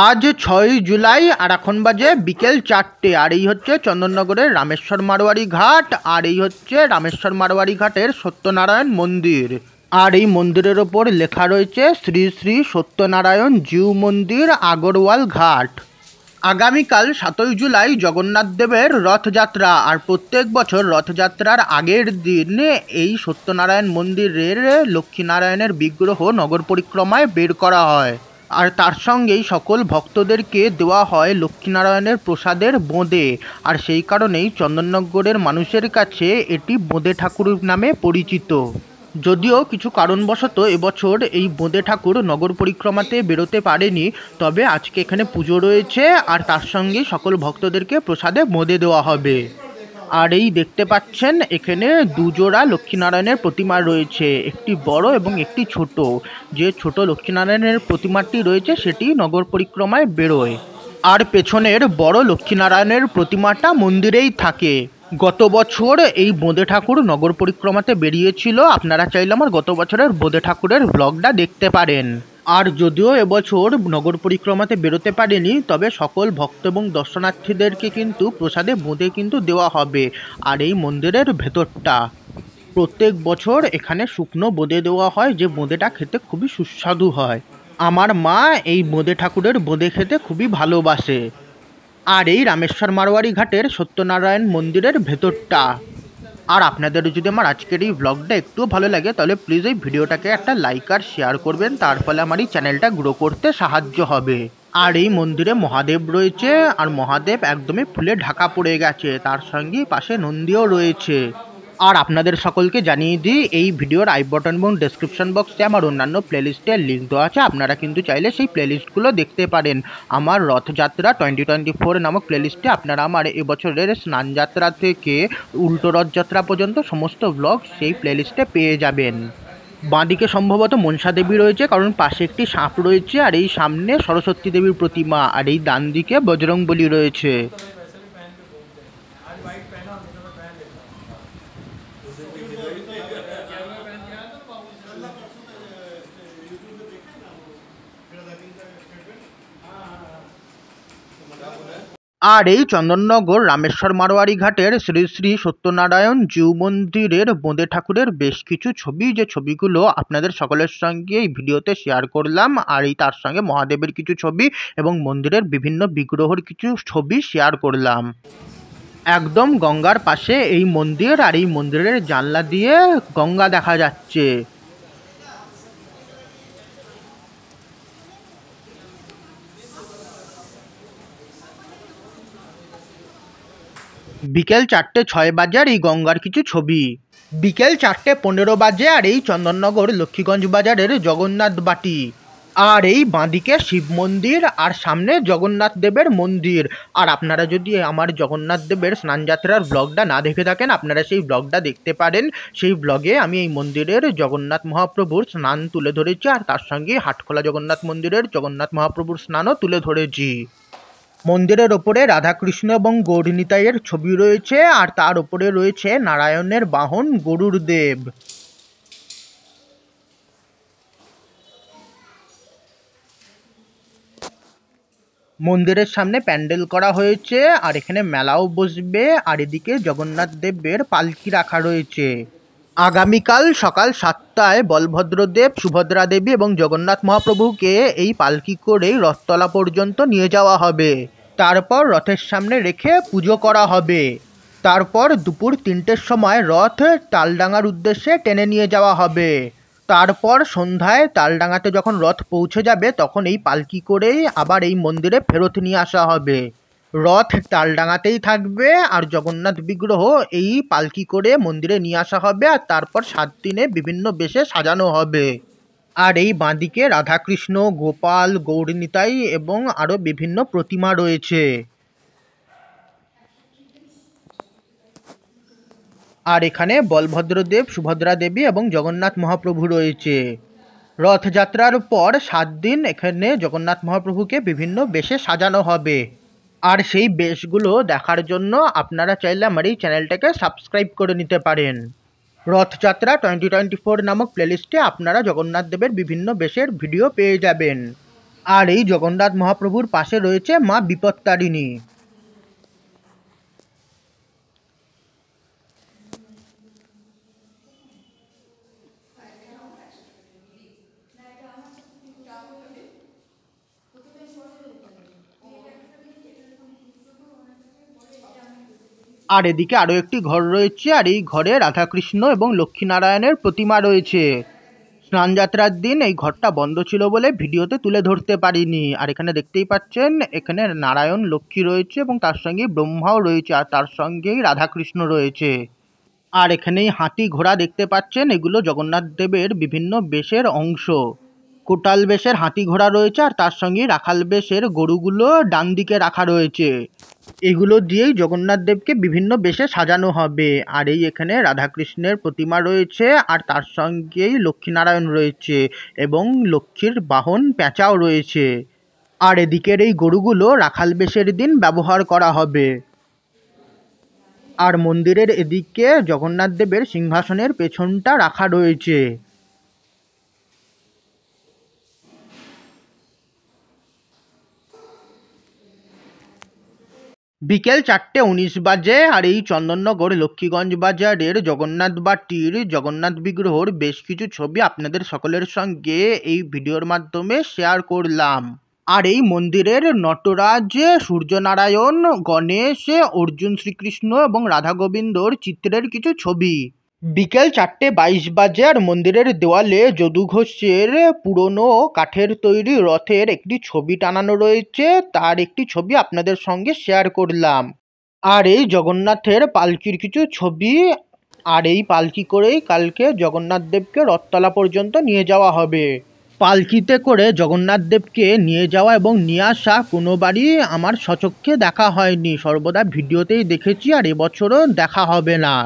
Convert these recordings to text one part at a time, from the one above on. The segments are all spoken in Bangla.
আজ ৬ই জুলাই আর এখন বাজে বিকেল ৪টে। আর এই হচ্ছে চন্দননগরের রামেশ্বর মারোয়ারি ঘাট। আর এই হচ্ছে রামেশ্বর মারোয়ারি ঘাটের সত্যনারায়ণ মন্দির। আর এই মন্দিরের ওপর লেখা রয়েছে শ্রী শ্রী সত্যনারায়ণ জিউ মন্দির আগরওয়াল ঘাট। আগামীকাল ৭ই জুলাই জগন্নাথ দেবের রথযাত্রা। আর প্রত্যেক বছর রথযাত্রার আগের দিন এই সত্যনারায়ণ মন্দিরের লক্ষ্মীনারায়ণের বিগ্রহ নগর পরিক্রমায় বের করা হয়। আর তার সঙ্গেই সকল ভক্তদেরকে দেওয়া হয় লক্ষ্মীনারায়ণের প্রসাদের বোঁদে। আর সেই কারণেই চন্দননগরের মানুষের কাছে এটি বোঁদে ঠাকুর নামে পরিচিত। যদিও কিছু কারণবশত এবছর এই বোঁদে ঠাকুর নগর পরিক্রমাতে বেরোতে পারেনি, তবে আজকে এখানে পুজো রয়েছে আর তার সঙ্গে সকল ভক্তদেরকে প্রসাদে বোঁদে দেওয়া হবে। আর এই দেখতে পাচ্ছেন এখানে দুজোড়া লক্ষ্মীনারায়ণের প্রতিমা রয়েছে, একটি বড় এবং একটি ছোট। যে ছোট লক্ষ্মীনারায়ণের প্রতিমাটি রয়েছে সেটি নগর পরিক্রমায় বেরোয়, আর পেছনের বড় লক্ষ্মীনারায়ণের প্রতিমাটা মন্দিরেই থাকে। গত বছর এই বোঁদে ঠাকুর নগর পরিক্রমাতে বেরিয়েছিল। আপনারা চাইলে আমার গত বছরের বোঁদে ঠাকুরের ব্লগটা দেখতে পারেন। আর যদিও এবছর নগর পরিক্রমাতে বেরোতে পারেনি, তবে সকল ভক্ত এবং দর্শনার্থীদেরকে কিন্তু প্রসাদে বোঁদে কিন্তু দেওয়া হবে। আর এই মন্দিরের ভেতরটা প্রত্যেক বছর এখানে শুকনো বোঁদে দেওয়া হয়, যে বোঁদেটা খেতে খুবই সুস্বাদু হয়। আমার মা এই বোঁদে ঠাকুরের বোঁদে খেতে খুবই ভালোবাসে। আর এই রামেশ্বর মারোয়ারি ঘাটের সত্যনারায়ণ মন্দিরের ভেতরটা। আর আপনাদের যদি আমার আজকের এই ব্লগটা একটু ভালো লাগে তাহলে প্লিজ এই ভিডিওটাকে একটা লাইক আর শেয়ার করবেন, তার ফলে আমার এই চ্যানেলটা গ্রো করতে সাহায্য হবে। আর এই মন্দিরে মহাদেব রয়েছে, আর মহাদেব একদমই ফুলে ঢাকা পড়ে গেছে, তার সঙ্গে পাশে নন্দীও রয়েছে। আর আপনাদের সকলকে জানিয়ে দিই, এই ভিডিওর আই বাটন এবং ডেসক্রিপশন বক্সে আমার অন্যান্য প্লেলিস্টের লিঙ্ক দেওয়া আছে, আপনারা কিন্তু চাইলে সেই প্লেলিস্টগুলো দেখতে পারেন। আমার রথযাত্রা 2024 নামক প্লেলিস্টে আপনারা আমার এবছরের স্নানযাত্রা থেকে উল্টো রথযাত্রা পর্যন্ত সমস্ত ব্লগ সেই প্লেলিস্টে পেয়ে যাবেন। বাঁদিকে সম্ভবত মনসা দেবী রয়েছে, কারণ পাশে একটি সাপ রয়েছে, আর এই সামনে সরস্বতী দেবীর প্রতিমা, আর এই ডান দিকে বজরংবলী রয়েছে। আর এই চন্দননগর রামেশ্বর মারোয়ারি ঘাটের শ্রী শ্রী সত্যনারায়ণ জিউ মন্দিরের বোঁদে ঠাকুরের বেশ কিছু ছবি, যে ছবিগুলো আপনাদের সকলের সঙ্গে এই ভিডিওতে শেয়ার করলাম। আর এই তার সঙ্গে মহাদেবের কিছু ছবি এবং মন্দিরের বিভিন্ন বিগ্রহের কিছু ছবি শেয়ার করলাম। একদম গঙ্গার পাশে এই মন্দির, আর এই মন্দিরের জানলা দিয়ে গঙ্গা দেখা যাচ্ছে। বিকেল 4:06 বাজে আর এই গঙ্গার কিছু ছবি। বিকেল 4:15 বাজে আর এই চন্দননগর লক্ষ্মীগঞ্জ বাজারের জগন্নাথ বাটি। আর এই বাঁদিকে শিব মন্দির, আর সামনে জগন্নাথ দেবের মন্দির। আর আপনারা যদি আমার জগন্নাথ দেবের স্নানযাত্রার ব্লগটা না দেখে থাকেন, আপনারা সেই ব্লগটা দেখতে পারেন। সেই ব্লগে আমি এই মন্দিরের জগন্নাথ মহাপ্রভুর স্নান তুলে ধরেছি, আর তার সঙ্গে হাটখোলা জগন্নাথ মন্দিরের জগন্নাথ মহাপ্রভুর স্নানও তুলে ধরেছি। মন্দিরের ওপরে রাধাকৃষ্ণ এবং গৌরনিতাইয়ের ছবি রয়েছে, আর তার ওপরে রয়েছে নারায়ণের বাহন গরুর দেব। মন্দিরের সামনে প্যান্ডেল করা হয়েছে, আর এখানে মেলাও বসবে। আর এদিকে জগন্নাথ দেবের পালকি রাখা রয়েছে। আগামীকাল সকাল 7টায় বলভদ্রদেব, সুভদ্রা দেবী এবং জগন্নাথ মহাপ্রভুকে এই পালকি করেই রথতলা পর্যন্ত নিয়ে যাওয়া হবে। তারপর রথের সামনে রেখে পুজো করা হবে। তারপর দুপুর 3টের সময় রথ তালডাঙার উদ্দেশ্যে টেনে নিয়ে যাওয়া হবে। তারপর সন্ধ্যায় তালডাঙাতে যখন রথ পৌঁছে যাবে, তখন এই পালকি করেই আবার এই মন্দিরে ফেরত নিয়ে আসা হবে। রথ তালডাঙাতেই থাকবে, আর জগন্নাথ বিগ্রহ এই পালকি করে মন্দিরে নিয়ে আসা হবে, আর তারপর 7 দিনে বিভিন্ন বেশে সাজানো হবে। আর এই বাঁদিকে রাধাকৃষ্ণ, গোপাল, গৌরনিতাই এবং আরও বিভিন্ন প্রতিমা রয়েছে। আর এখানে বলভদ্রদেব, সুভদ্রা দেবী এবং জগন্নাথ মহাপ্রভু রয়েছে। রথযাত্রার পর 7 দিন এখানে জগন্নাথ মহাপ্রভুকে বিভিন্ন বেশে সাজানো হবে। আর সেই বেশগুলো দেখার জন্য আপনারা চাইলে আমার এই চ্যানেলটাকে সাবস্ক্রাইব করে নিতে পারেন। রথযাত্রা 2024 নামক প্লেলিস্টে আপনারা জগন্নাথ দেবের বিভিন্ন বেশের ভিডিও পেয়ে যাবেন। আর এই জগন্নাথ মহাপ্রভুর পাশে রয়েছে মা বিপত্তারিণী। আর এদিকে আরও একটি ঘর রয়েছে, আর এই ঘরে রাধাকৃষ্ণ এবং লক্ষ্মীনারায়ণের প্রতিমা রয়েছে। স্নানযাত্রার দিন এই ঘরটা বন্ধ ছিল বলে ভিডিওতে তুলে ধরতে পারিনি। আর এখানে দেখতেই পাচ্ছেন, এখানে নারায়ণ লক্ষ্মী রয়েছে এবং তার সঙ্গে ব্রহ্মাও রয়েছে, আর তার সঙ্গেই রাধাকৃষ্ণ রয়েছে। আর এখানেই হাতি ঘোড়া দেখতে পাচ্ছেন, এগুলো জগন্নাথ দেবের বিভিন্ন বেশের অংশ। কোটাল বেশের হাতি ঘোড়া রয়েছে, আর তার সঙ্গে রাখাল বেশের গরুগুলো ডান দিকে রাখা রয়েছে। এগুলো দিয়েই জগন্নাথ দেবকে বিভিন্ন বেশে সাজানো হবে। আর এই এখানে রাধাকৃষ্ণের প্রতিমা রয়েছে, আর তার সঙ্গেই লক্ষ্মীনারায়ণ রয়েছে এবং লক্ষ্মীর বাহন পেঁচাও রয়েছে। আর এদিকের এই গরুগুলো রাখাল বেশের দিন ব্যবহার করা হবে। আর মন্দিরের এদিকে জগন্নাথ দেবের সিংহাসনের পেছনটা রাখা রয়েছে। বিকেল 4:19 বাজে, আর এই চন্দননগর লক্ষ্মীগঞ্জ বাজারের জগন্নাথ বাটির জগন্নাথ বিগ্রহর বেশ কিছু ছবি আপনাদের সকলের সঙ্গে এই ভিডিওর মাধ্যমে শেয়ার করলাম। আর এই মন্দিরের নটরাজ, সূর্যনারায়ণ, গণেশ, অর্জুন, শ্রীকৃষ্ণ এবং রাধা গোবিন্দর চিত্রের কিছু ছবি। বিকেল 4:22 বাজে, আর মন্দিরের দেওয়ালে যদু ঘোষের পুরনো কাঠের তৈরি রথের একটি ছবি টানানো রয়েছে, তার একটি ছবি আপনাদের সঙ্গে শেয়ার করলাম। আর এই জগন্নাথের পালকির কিছু ছবি। আর এই পালকি করেই কালকে জগন্নাথ দেবকে রথতলা পর্যন্ত নিয়ে যাওয়া হবে। পালকিতে করে জগন্নাথ দেবকে নিয়ে যাওয়া এবং নিয়ে আসা কোনোবারই আমার স্বচক্ষে দেখা হয়নি, সর্বদা ভিডিওতেই দেখেছি, আর এবছরও দেখা হবে না।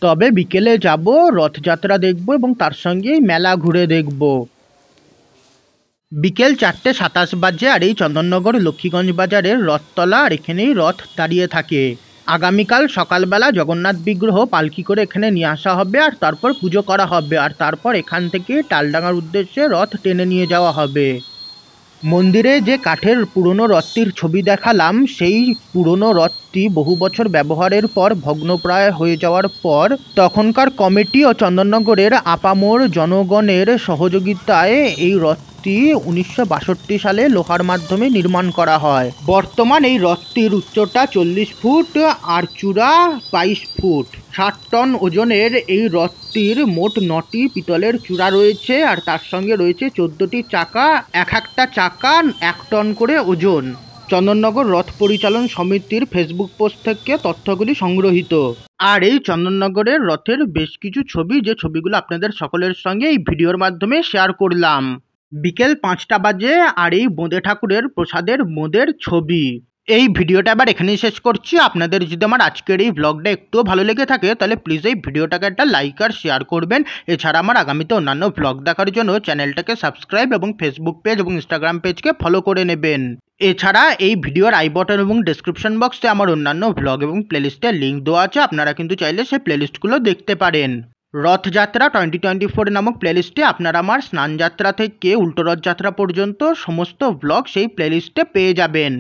তবে বিকেলে যাব, রথযাত্রা দেখব এবং তার সঙ্গেই মেলা ঘুরে দেখব। বিকেল 4:27 বাজে, আর এই চন্দননগর লক্ষ্মীগঞ্জ বাজারের রথতলা, আর এখানেই রথ দাঁড়িয়ে থাকে। আগামীকাল সকালবেলা জগন্নাথ বিগ্রহ পালকি করে এখানে নিয়ে আসা হবে, আর তারপর পুজো করা হবে, আর তারপর এখান থেকে তালডাঙ্গার উদ্দেশ্যে রথ টেনে নিয়ে যাওয়া হবে। মন্দিরে যে কাঠের পুরনো রথটির ছবি দেখালাম, সেই পুরনো রথটি বহু বছর ব্যবহারের পর ভগ্নপ্রায় হয়ে যাওয়ার পর তখনকার কমিটি ও চন্দননগরের আপামর জনগণের সহযোগিতায় এই রথটি 1962 সালে লোহার মাধ্যমে নির্মাণ করা হয়। বর্তমান এই রথটির উচ্চতা 40 ফুট আর চূড়া 22 ফুট। 60 টন ওজনের এই রথটির মোট 9টি পিতলের চূড়া রয়েছে, আর তার সঙ্গে রয়েছে 14টি চাকা, একটা চাকা 1 টন করে ওজন। চন্দননগর রথ পরিচালন সমিতির ফেসবুক পোস্ট থেকে তথ্যগুলি সংগ্রহীত। আর এই চন্দননগরের রথের বেশ কিছু ছবি, যে ছবিগুলো আপনাদের সকলের সঙ্গে এই ভিডিওর মাধ্যমে শেয়ার করলাম। বিকেল 5টা বাজে, আর এই বোঁদে ঠাকুরের প্রসাদের বোঁদের ছবি। এই ভিডিওটা আবার এখানেই শেষ করছি। আপনাদের যদি আমার আজকের এই ব্লগটা একটুও ভালো লেগে থাকে, তাহলে প্লিজ এই ভিডিওটাকে একটা লাইক আর শেয়ার করবেন। এছাড়া আমার আগামীতে অন্যান্য ব্লগ দেখার জন্য চ্যানেলটাকে সাবস্ক্রাইব এবং ফেসবুক পেজ এবং ইনস্টাগ্রাম পেজকে ফলো করে নেবেন। এছাড়া এই ভিডিওর আই বটন এবং ডেসক্রিপশন বক্সে আমার অন্যান্য ব্লগ এবং প্লেলিস্টের লিঙ্ক দেওয়া আছে, আপনারা কিন্তু চাইলে সেই প্লেলিস্টগুলো দেখতে পারেন। রথযাত্রা 2024 নামক প্লেলিস্টে আপনারা আমার স্নানযাত্রা থেকে উল্টো রথযাত্রা পর্যন্ত সমস্ত ব্লগ সেই প্লেলিস্টে পেয়ে যাবেন।